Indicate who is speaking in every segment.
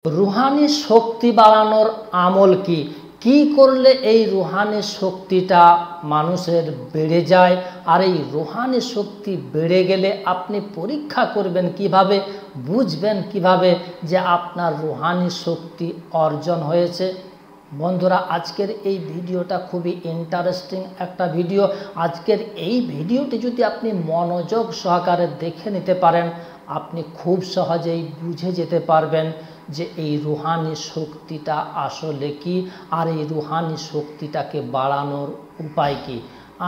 Speaker 1: Rouhani শক্তি বাড়ানোর আমল কি কি করলে এই রুহানি শক্তিটা মানুষের বেড়ে যায়। আর এই রুহানি শক্তি বেড়ে গেলে আপনি পরীক্ষা করবেন কিভাবে, বুঝবেন কিভাবে যে আপনার রুহানি শক্তি অর্জন হয়েছে। বন্ধুরা, আজকের এই ভিডিওটা খুবই ইন্টারেস্টিং একটা ভিডিও। আজকের এই ভিডিওটি যদি আপনি মনোযোগ সহকারে দেখে নিতে পারেন, আপনি খুব সহজেই বুঝে যেতে পারবেন যে এই রুহানি শক্তিটা আসলে কি, আর এই রুহানি শক্তিটাকে বাড়ানোর উপায় কি।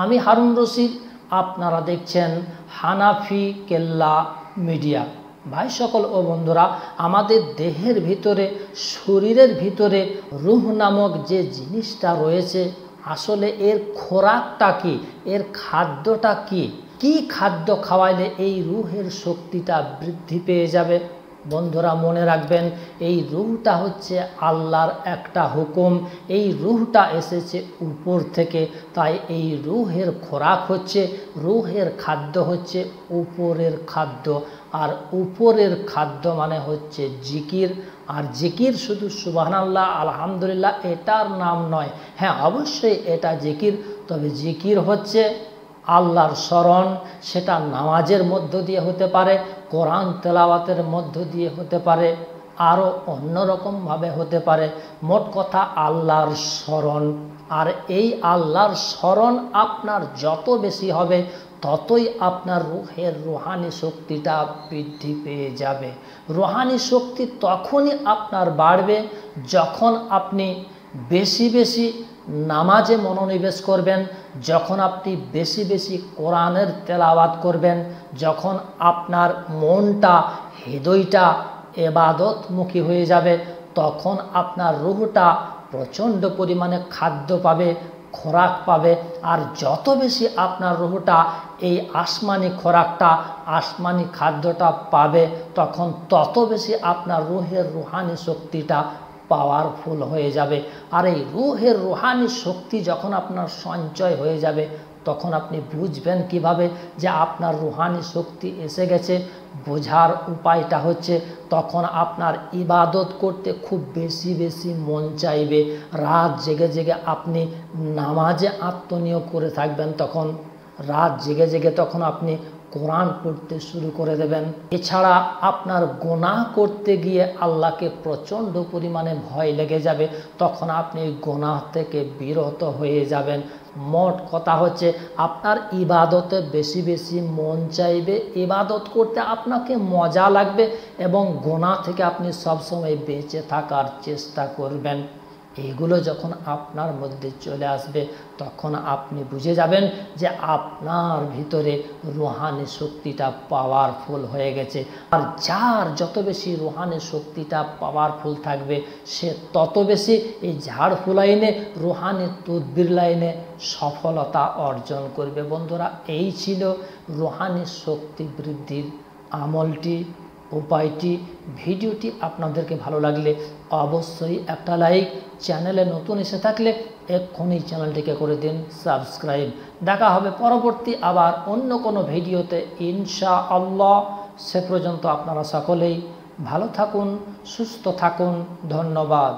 Speaker 1: আমি হারুন রশিদ, আপনারা দেখছেন হানাফি কেল্লা মিডিয়া। ভাই সকল ও বন্ধুরা, আমাদের দেহের ভিতরে, শরীরের ভিতরে রুহ নামক যে জিনিসটা রয়েছে, আসলে এর খোরাকটা কি, এর খাদ্যটা কি, কি খাদ্য খাওয়াইলে এই রুহের শক্তিটা বৃদ্ধি পেয়ে যাবে। বন্ধুরা মনে রাখবেন, এই রুহটা হচ্ছে আল্লাহর একটা হুকুম। এই রুহটা এসেছে উপর থেকে, তাই এই রুহের খোরাক হচ্ছে, রুহের খাদ্য হচ্ছে উপরের খাদ্য। আর উপরের খাদ্য মানে হচ্ছে জিকির। আর জিকির শুধু সুবহানাল্লাহ, আলহামদুলিল্লাহ এটার নাম নয়। হ্যাঁ, অবশ্যই এটা জিকির, তবে জিকির হচ্ছে আল্লাহর স্মরণ। সেটা নামাজের মধ্য দিয়ে হতে পারে, কোরআন তেলাওয়াতের মধ্য দিয়ে হতে পারে, আরও অন্যরকমভাবে হতে পারে। মোট কথা আল্লাহর স্মরণ। আর এই আল্লাহর স্মরণ আপনার যত বেশি হবে, ততই আপনার রুহের রুহানি শক্তিটা বৃদ্ধি পেয়ে যাবে। রুহানি শক্তি তখনই আপনার বাড়বে যখন আপনি বেশি বেশি নামাজে মনোনিবেশ করবেন, যখন আপনি বেশি বেশি কোরআনের তেলাওয়াত করবেন, যখন আপনার মনটা, হৃদয়টা ইবাদতমুখী হয়ে যাবে, তখন আপনার রুহটা প্রচণ্ড পরিমাণে খাদ্য পাবে, খোরাক পাবে। আর যত বেশি আপনার রুহটা এই আসমানি খোরাকটা, আসমানি খাদ্যটা পাবে, তখন তত বেশি আপনার রুহের রুহানি শক্তিটা পাওয়ারফুল হয়ে যাবে। আর এই রুহের রুহানি শক্তি যখন আপনার সঞ্চয় হয়ে যাবে, তখন আপনি বুঝবেন কিভাবে যে আপনার রুহানি শক্তি এসে গেছে। বোঝার উপায়টা হচ্ছে, তখন আপনার ইবাদত করতে খুব বেশি বেশি মন চাইবে। রাত জেগে জেগে আপনি নামাজে আত্মনিয়োগ করে থাকবেন, তখন রাত জেগে জেগে তখন আপনি কোরআন পড়তে শুরু করে দেবেন। এছাড়া আপনার গুনাহ করতে গিয়ে আল্লাহকে প্রচণ্ড পরিমাণে ভয় লেগে যাবে, তখন আপনি গুনাহ থেকে বিরত হয়ে যাবেন। মোট কথা হচ্ছে, আপনার ইবাদতে বেশি বেশি মন চাইবে, ইবাদত করতে আপনাকে মজা লাগবে, এবং গুনাহ থেকে আপনি সবসময় বেঁচে থাকার চেষ্টা করবেন। এইগুলো যখন আপনার মধ্যে চলে আসবে, তখন আপনি বুঝে যাবেন যে আপনার ভিতরে রুহানি শক্তিটা পাওয়ারফুল হয়ে গেছে। আর যার যত বেশি রুহানি শক্তিটা পাওয়ারফুল থাকবে, সে তত বেশি এই ঝাড়ফু লাইনে, রুহানি তদবির লাইনে সফলতা অর্জন করবে। বন্ধুরা, এই ছিল রুহানি শক্তি বৃদ্ধির আমলটি, উপায়টি। ভিডিওটি আপনাদেরকে ভালো লাগলে অবশ্যই একটা লাইক, চ্যানেলে নতুন এসে থাকলে এক্ষুনি চ্যানেলটিকে করে দিন সাবস্ক্রাইব। দেখা হবে পরবর্তী আবার অন্য কোনো ভিডিওতে ইনশাআল্লাহ। সে পর্যন্ত আপনারা সকলেই ভালো থাকুন, সুস্থ থাকুন। ধন্যবাদ।